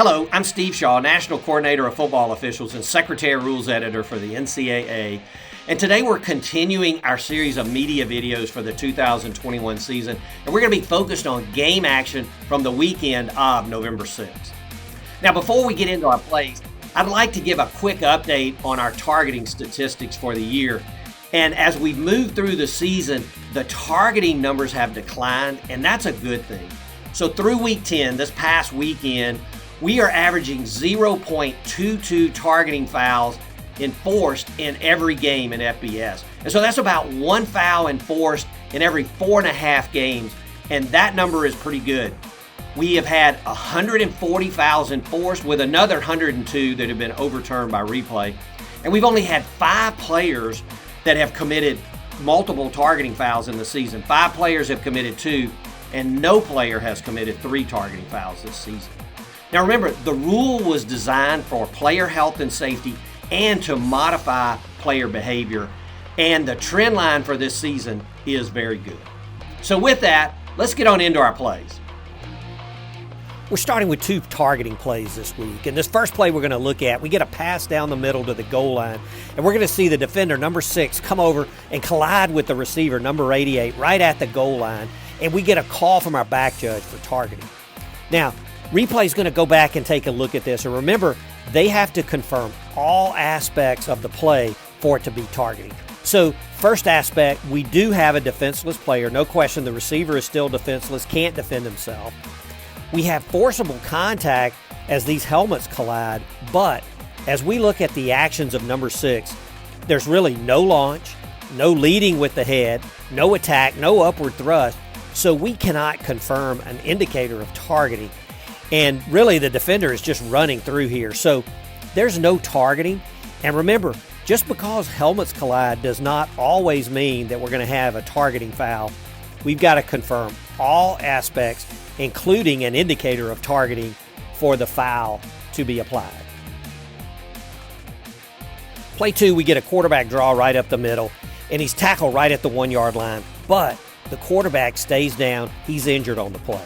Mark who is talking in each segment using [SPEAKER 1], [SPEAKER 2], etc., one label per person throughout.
[SPEAKER 1] Hello, I'm Steve Shaw, National Coordinator of Football Officials and Secretary of Rules Editor for the NCAA. And today we're continuing our series of media videos for the 2021 season, and we're going to be focused on game action from the weekend of November 6th. Now, before we get into our plays, I'd like to give a quick update on our targeting statistics for the year. And as we've moved through the season, the targeting numbers have declined, and that's a good thing. So through week 10, this past weekend, we are averaging 0.22 targeting fouls enforced in every game in FBS. And so that's about one foul enforced in every 4.5 games, and that number is pretty good. We have had 140 fouls enforced with another 102 that have been overturned by replay. And we've only had 5 players that have committed multiple targeting fouls in the season. 5 players have committed 2, and no player has committed 3 targeting fouls this season. Now remember, the rule was designed for player health and safety and to modify player behavior, and the trend line for this season is very good. So with that, let's get on into our plays.
[SPEAKER 2] We're starting with 2 targeting plays this week. And this first play we're going to look at, we get a pass down the middle to the goal line, and we're going to see the defender, number 6, come over and collide with the receiver, number 88, right at the goal line, and we get a call from our back judge for targeting. Now, replay is going to go back and take a look at this, and remember, they have to confirm all aspects of the play for it to be targeting. So, first aspect, we do have a defenseless player. No question, the receiver is still defenseless, can't defend himself. We have forcible contact as these helmets collide, but as we look at the actions of number 6, there's really no launch, no leading with the head, no attack, no upward thrust, so we cannot confirm an indicator of targeting. And really, the defender is just running through here, so there's no targeting. And remember, just because helmets collide does not always mean that we're going to have a targeting foul. We've got to confirm all aspects, including an indicator of targeting, for the foul to be applied. Play 2, we get a quarterback draw right up the middle, and he's tackled right at the 1-yard line, but the quarterback stays down. He's injured on the play.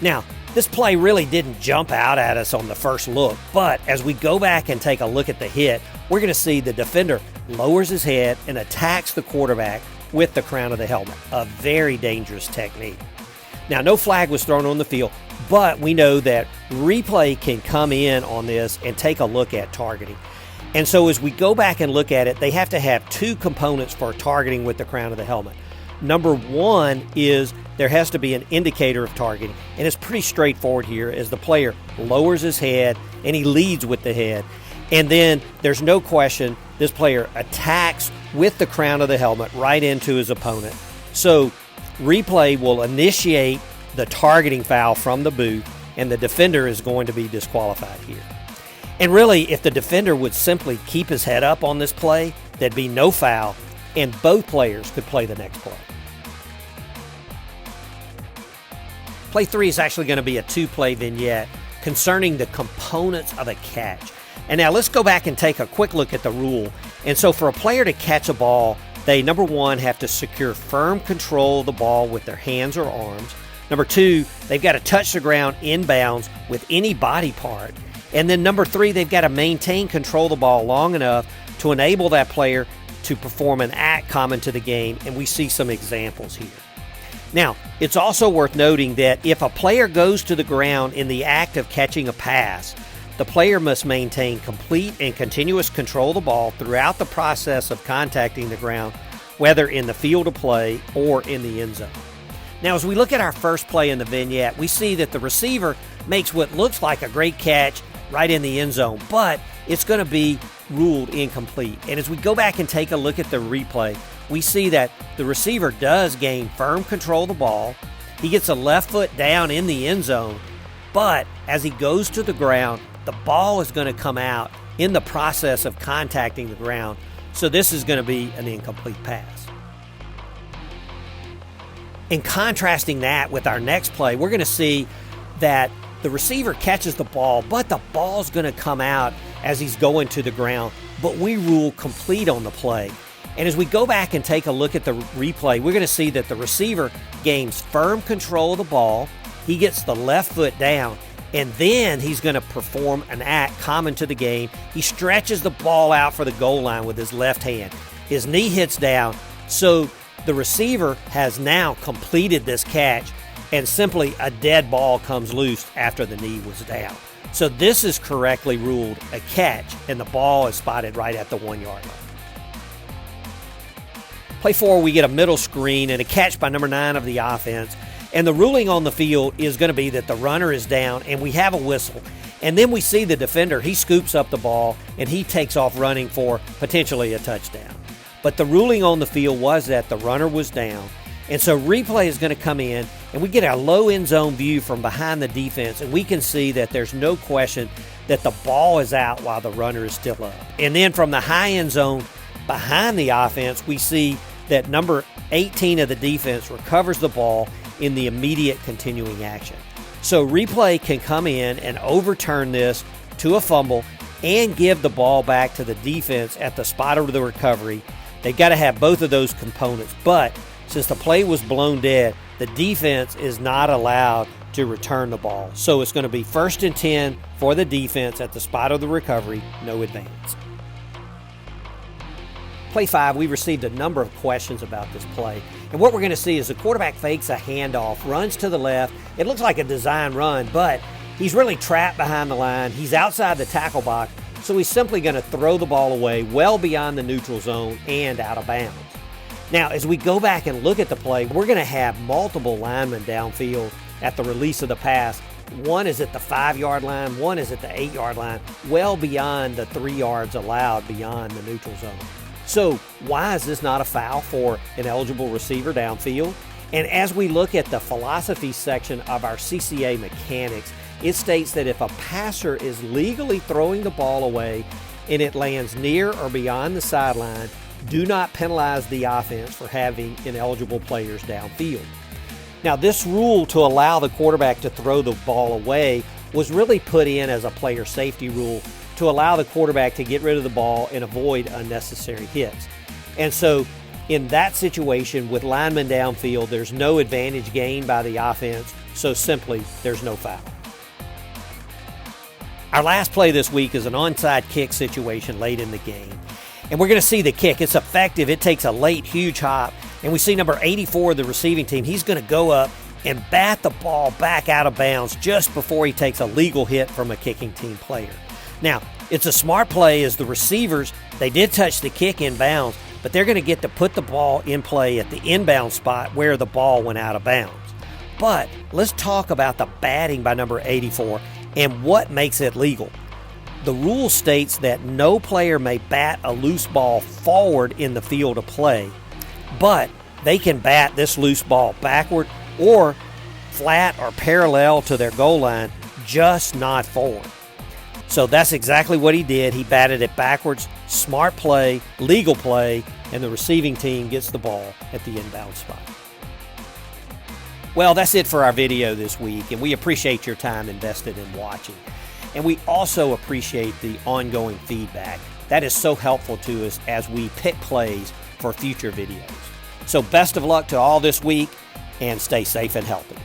[SPEAKER 2] Now, this play really didn't jump out at us on the first look, but as we go back and take a look at the hit, we're going to see the defender lowers his head and attacks the quarterback with the crown of the helmet, a very dangerous technique. Now, no flag was thrown on the field, but we know that replay can come in on this and take a look at targeting. And so as we go back and look at it, they have to have 2 components for targeting with the crown of the helmet. Number 1 is there has to be an indicator of targeting, and it's pretty straightforward here as the player lowers his head and he leads with the head. And then there's no question this player attacks with the crown of the helmet right into his opponent. So replay will initiate the targeting foul from the booth, and the defender is going to be disqualified here. And really, if the defender would simply keep his head up on this play, there'd be no foul, and both players could play the next play. Play 3 is actually going to be a 2-play vignette concerning the components of a catch. And now let's go back and take a quick look at the rule. And so for a player to catch a ball, they, number 1, have to secure firm control of the ball with their hands or arms. Number 2, they've got to touch the ground inbounds with any body part. And then number 3, they've got to maintain control of the ball long enough to enable that player to perform an act common to the game, and we see some examples here. Now, it's also worth noting that if a player goes to the ground in the act of catching a pass, the player must maintain complete and continuous control of the ball throughout the process of contacting the ground, whether in the field of play or in the end zone. Now, as we look at our first play in the vignette, we see that the receiver makes what looks like a great catch right in the end zone, but it's going to be ruled incomplete. And as we go back and take a look at the replay, we see that the receiver does gain firm control of the ball. He gets a left foot down in the end zone, but as he goes to the ground, the ball is going to come out in the process of contacting the ground. So this is going to be an incomplete pass. In contrasting that with our next play, we're going to see that the receiver catches the ball, but the ball's going to come out as he's going to the ground, but we rule complete on the play. And as we go back and take a look at the replay, we're going to see that the receiver gains firm control of the ball. He gets the left foot down, And then he's going to perform an act common to the game. He stretches the ball out for the goal line with his left hand. His knee hits down, so the receiver has now completed this catch, and simply a dead ball comes loose after the knee was down. So this is correctly ruled a catch, and the ball is spotted right at the 1 yard line. Play 4, we get a middle screen and a catch by number 9 of the offense. And the ruling on the field is going to be that the runner is down and we have a whistle. And then we see the defender, he scoops up the ball and he takes off running for potentially a touchdown. But the ruling on the field was that the runner was down. And so replay is going to come in and we get our low end zone view from behind the defense, and we can see that there's no question that the ball is out while the runner is still up. And then from the high end zone behind the offense, we see that number 18 of the defense recovers the ball in the immediate continuing action. So replay can come in and overturn this to a fumble and give the ball back to the defense at the spot of the recovery. They've got to have both of those components, but since the play was blown dead, the defense is not allowed to return the ball. So it's going to be 1st and 10 for the defense at the spot of the recovery, no advance. Play 5, we received a number of questions about this play. And what we're going to see is the quarterback fakes a handoff, runs to the left. It looks like a design run, but he's really trapped behind the line. He's outside the tackle box, so he's simply going to throw the ball away well beyond the neutral zone and out of bounds. Now, as we go back and look at the play, we're going to have multiple linemen downfield at the release of the pass. One is at the 5 yard line, one is at the 8 yard line, well beyond the 3 yards allowed beyond the neutral zone. So why is this not a foul for an eligible receiver downfield? And as we look at the philosophy section of our CCA mechanics, it states that if a passer is legally throwing the ball away and it lands near or beyond the sideline, do not penalize the offense for having ineligible players downfield. Now, this rule to allow the quarterback to throw the ball away was really put in as a player safety rule to allow the quarterback to get rid of the ball and avoid unnecessary hits. And so in that situation with linemen downfield, there's no advantage gained by the offense, so simply there's no foul. Our last play this week is an onside kick situation late in the game. And we're going to see the kick. It's effective. It takes a late, huge hop. And we see number 84 of the receiving team. He's going to go up and bat the ball back out of bounds just before he takes a legal hit from a kicking team player. Now, it's a smart play as the receivers, they did touch the kick in bounds, but they're going to get to put the ball in play at the inbound spot where the ball went out of bounds. But let's talk about the batting by number 84 and what makes it legal. The rule states that no player may bat a loose ball forward in the field of play, but they can bat this loose ball backward or flat or parallel to their goal line, just not forward. So that's exactly what he did. He batted it backwards. Smart play, legal play, and the receiving team gets the ball at the inbound spot. Well, that's it for our video this week, and we appreciate your time invested in watching. And we also appreciate the ongoing feedback. That is so helpful to us as we pick plays for future videos. So best of luck to all this week, and stay safe and healthy.